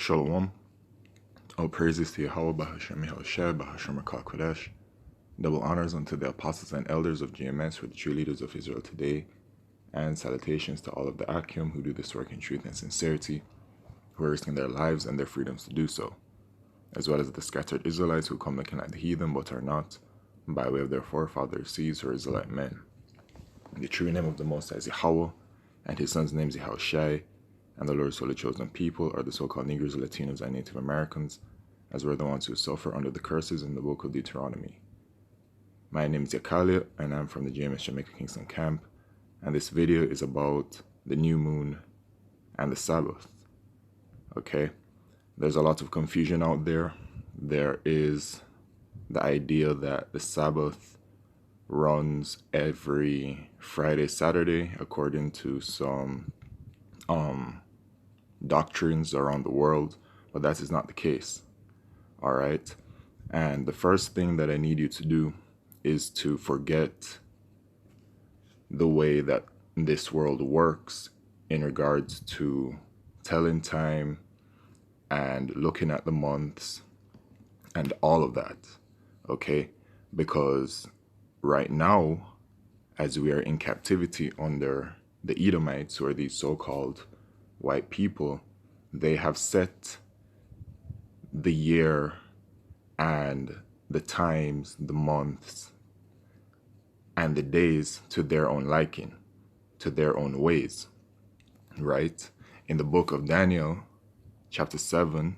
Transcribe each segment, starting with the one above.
Shalom. All praises to Yahweh Bahashem Yahushua Bahashem Kodesh. Double honors unto the apostles and elders of GMS who are the true leaders of Israel today. And salutations to all of the Akim who do this work in truth and sincerity, who are risking their lives and their freedoms to do so, as well as the scattered Israelites who come looking like the heathen but are not, by way of their forefathers, seeds or Israelite men. The true name of the Most High is Yahweh, and his son's name is Yahushua, and the Lord's holy chosen people are the so-called Negroes, Latinos, and Native Americans, as we're the ones who suffer under the curses in the book of Deuteronomy. My name is Yakalia, and I'm from the GMS Jamaica Kingston camp, and this video is about the new moon and the Sabbath. Okay, there's a lot of confusion out there. There is the idea that the Sabbath runs every Friday, Saturday, according to some doctrines around the world, but that is not the case. All right, and the first thing that I need you to do is to forget the way that this world works in regards to telling time and looking at the months and all of that. Okay, because right now, as we are in captivity under the Edomites, who are these so-called white people, they have set the year and the times, the months, and the days to their own liking, to their own ways, right? In the book of Daniel, chapter 7,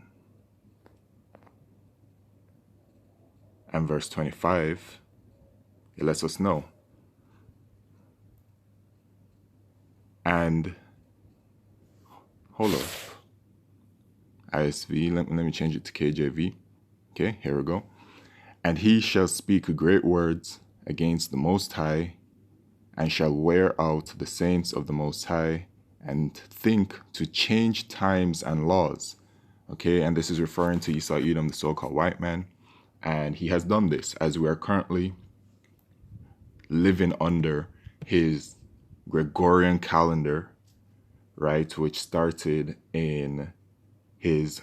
and verse 25, it lets us know. And hold up, ISV, let me change it to KJV. Okay, here we go. And he shall speak great words against the Most High, and shall wear out the saints of the Most High, and think to change times and laws. Okay, and this is referring to Esau Edom, the so-called white man. And he has done this as we are currently living under his Gregorian calendar, right, which started in his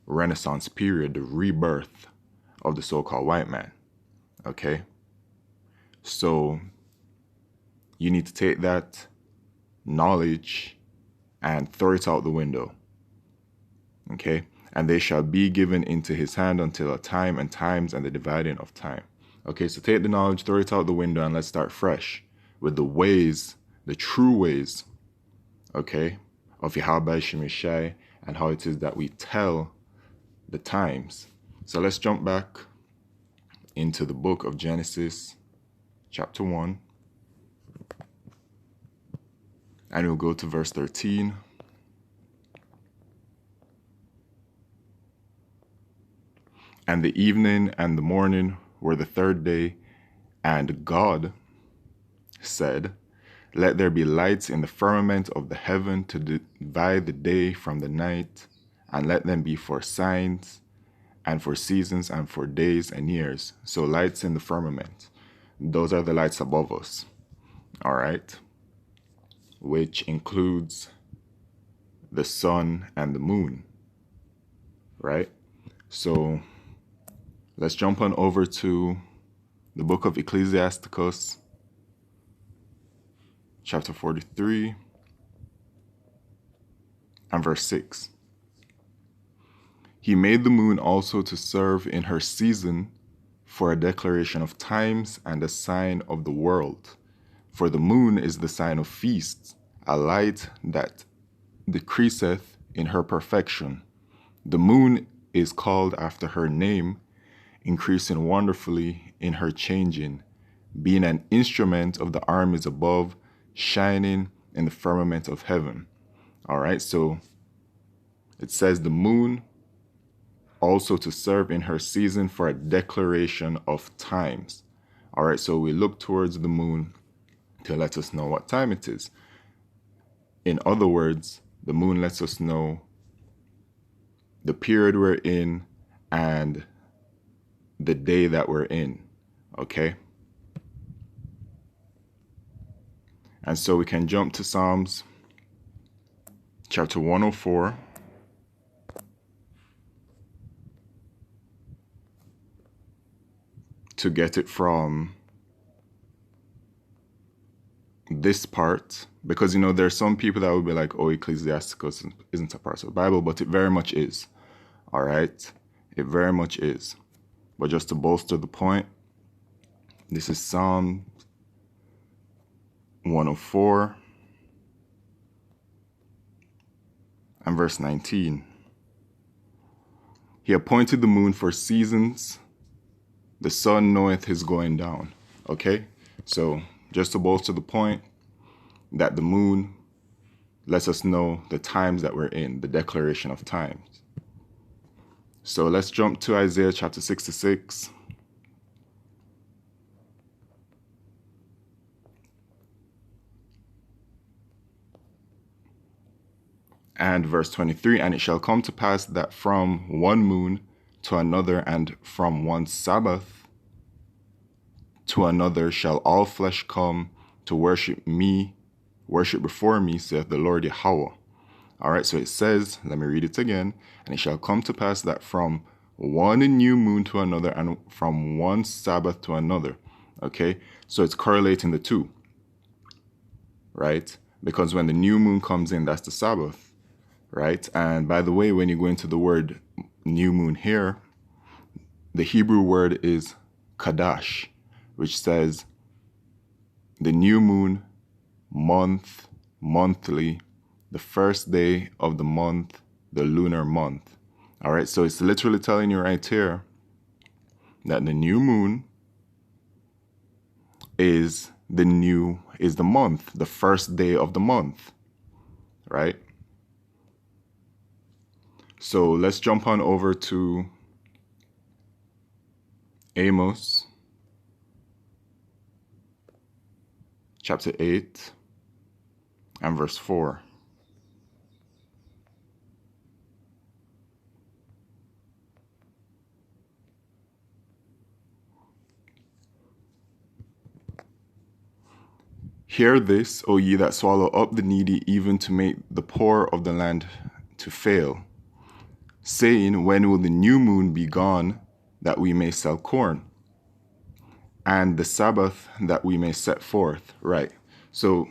Renaissance period, the rebirth of the so-called white man. Okay, so you need to take that knowledge and throw it out the window. Okay, and they shall be given into his hand until a time and times and the dividing of time. Okay, so take the knowledge, throw it out the window, and let's start fresh with the ways, the true ways, okay, of Yahweh Shemeshai, and how it is that we tell the times. So let's jump back into the book of Genesis, chapter 1, and we'll go to verse 13. And the evening and the morning were the third day, and God said, let there be lights in the firmament of the heaven to divide the day from the night, and let them be for signs, and for seasons, and for days and years. So lights in the firmament, those are the lights above us, all right, which includes the sun and the moon, right? So let's jump on over to the book of Ecclesiasticus, chapter 43, and verse 6. He made the moon also to serve in her season for a declaration of times and a sign of the world. For the moon is the sign of feasts, a light that decreaseth in her perfection. The moon is called after her name, increasing wonderfully in her changing, being an instrument of the armies above, shining in the firmament of heaven. All right, so it says the moon also to serve in her season for a declaration of times. All right, so we look towards the moon to let us know what time it is. In other words, the moon lets us know the period we're in and the day that we're in, okay? And so we can jump to Psalms chapter 104, to get it from this part, because there's some people that would be like, oh, Ecclesiasticus isn't a part of the Bible, but it very much is. All right, it very much is. But just to bolster the point, this is Psalm 104 and verse 19. He appointed the moon for seasons, the sun knoweth his going down. Okay, so just to bolster the point that the moon lets us know the times that we're in, the declaration of times. So let's jump to Isaiah chapter 66. And verse 23, and it shall come to pass that from one moon to another, and from one Sabbath to another, shall all flesh come to worship before me, saith the Lord Yahweh. All right, so it says, let me read it again. And it shall come to pass that from one new moon to another, and from one Sabbath to another. Okay, so it's correlating the two, right? Because when the new moon comes in, that's the Sabbath. Right? And by the way, when you go into the word new moon here, the Hebrew word is Kadash, which says the new moon, month, monthly, the first day of the month, the lunar month. All right, so it's literally telling you right here that the new moon is the month, the first day of the month, right? So let's jump on over to Amos chapter 8 and verse 4. Hear this, O ye that swallow up the needy, even to make the poor of the land to fail, saying, when will the new moon be gone, that we may sell corn, and the Sabbath that we may set forth? Right. So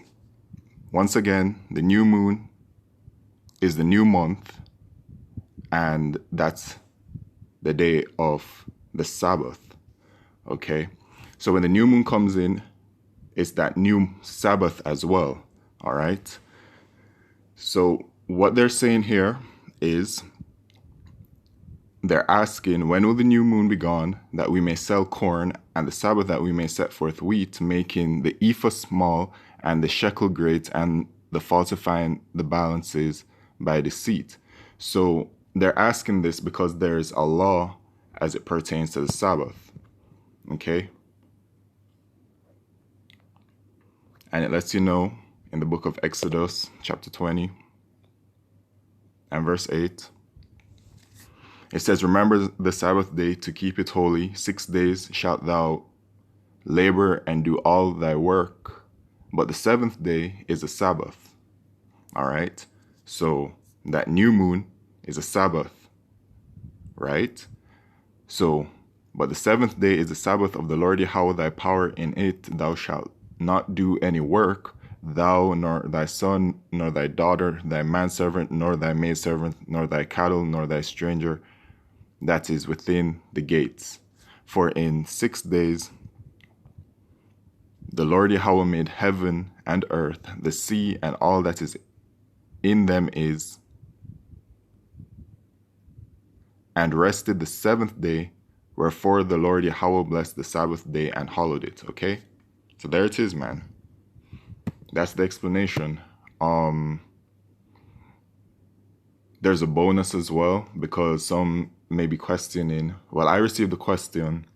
once again, the new moon is the new month, and that's the day of the Sabbath. Okay. So when the new moon comes in, it's that new Sabbath as well. All right. So what they're saying here is, they're asking, when will the new moon be gone, that we may sell corn, and the Sabbath that we may set forth wheat, making the ephah small, and the shekel great, and the falsifying the balances by deceit. So they're asking this because there's a law as it pertains to the Sabbath. Okay? And it lets you know in the book of Exodus, chapter 20, and verse 8. It says, remember the Sabbath day to keep it holy. 6 days shalt thou labor and do all thy work, but the seventh day is a Sabbath. All right. So that new moon is a Sabbath, right? So, but the seventh day is the Sabbath of the Lord Yahweh thy power. In it thou shalt not do any work, thou, nor thy son, nor thy daughter, thy manservant, nor thy maidservant, nor thy cattle, nor thy stranger that is within the gates. For in 6 days the Lord Yahweh made heaven and earth, the sea, and all that is in them is, and rested the seventh day. Wherefore the Lord Yahweh blessed the Sabbath day and hallowed it. Okay, so there it is, man. That's the explanation. There's a bonus as well, because some may be questioning. Well, I received a question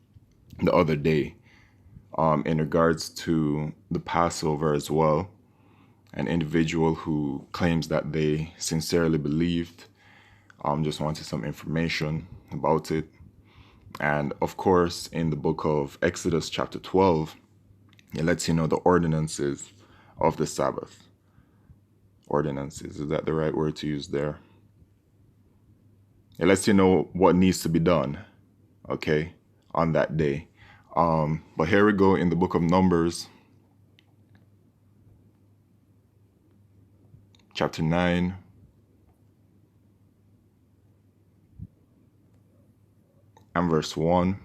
the other day in regards to the Passover as well. An individual who claims that they sincerely believed, just wanted some information about it. And of course, in the book of Exodus chapter 12, it lets you know the ordinances of the Sabbath. Ordinances, is that the right word to use there? It lets you know what needs to be done, okay, on that day. But here we go in the book of Numbers, chapter 9. And verse 1.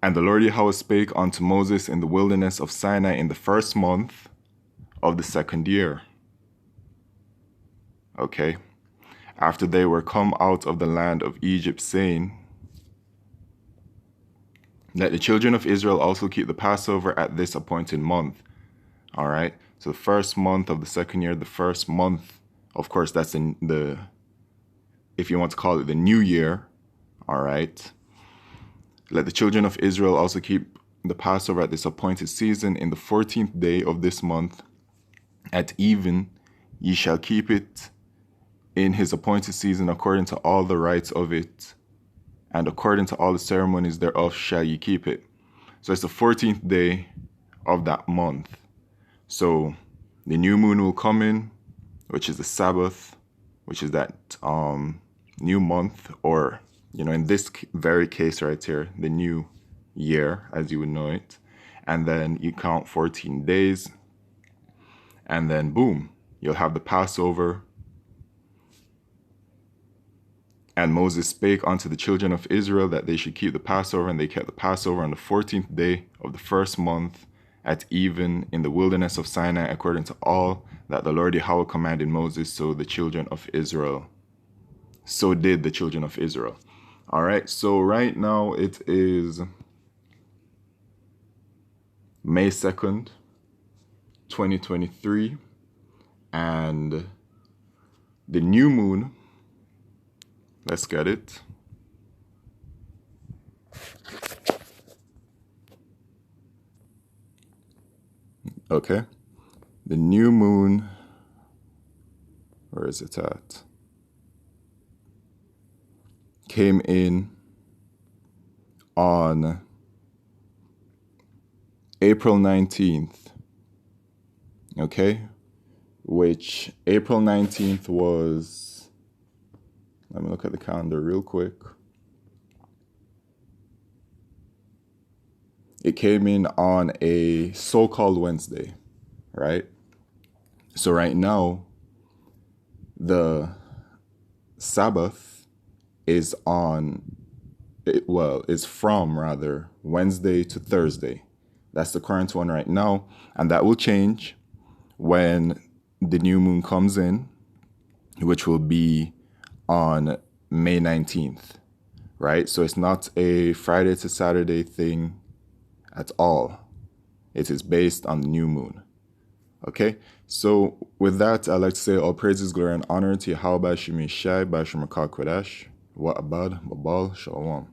And the Lord Yahweh spake unto Moses in the wilderness of Sinai in the first month of the second year. Okay. After they were come out of the land of Egypt, saying, let the children of Israel also keep the Passover at this appointed month. All right. So the first month of the second year, the first month, of course, that's in the, if you want to call it the new year. All right. Let the children of Israel also keep the Passover at this appointed season in the 14th day of this month. At even, ye shall keep it in his appointed season according to all the rites of it, and according to all the ceremonies thereof shall ye keep it. So it's the 14th day of that month. So the new moon will come in, which is the Sabbath, which is that new month, or, you know, in this very case right here, the new year, as you would know it. And then you count 14 days, and then boom, you'll have the Passover. And Moses spake unto the children of Israel that they should keep the Passover, and they kept the Passover on the 14th day of the first month at even in the wilderness of Sinai, according to all that the Lord Yahweh commanded Moses. So the children of Israel, so did the children of Israel. All right, so right now it is May 2nd, 2023, and the new moon, let's get it. Okay, the new moon, where is it at? Came in on April 19th, okay, which April 19th was, let me look at the calendar real quick. It came in on a so-called Wednesday, right? So right now, the Sabbath is from Wednesday to Thursday. That's the current one right now. And that will change when the new moon comes in, which will be on May 19th, right? So it's not a Friday to Saturday thing at all. It is based on the new moon. Okay, so with that, I'd like to say all praises, glory, and honor to Yahweh Shemi Shai, Bashar Makal Kodesh, Wa Abad, Babal, Shalom.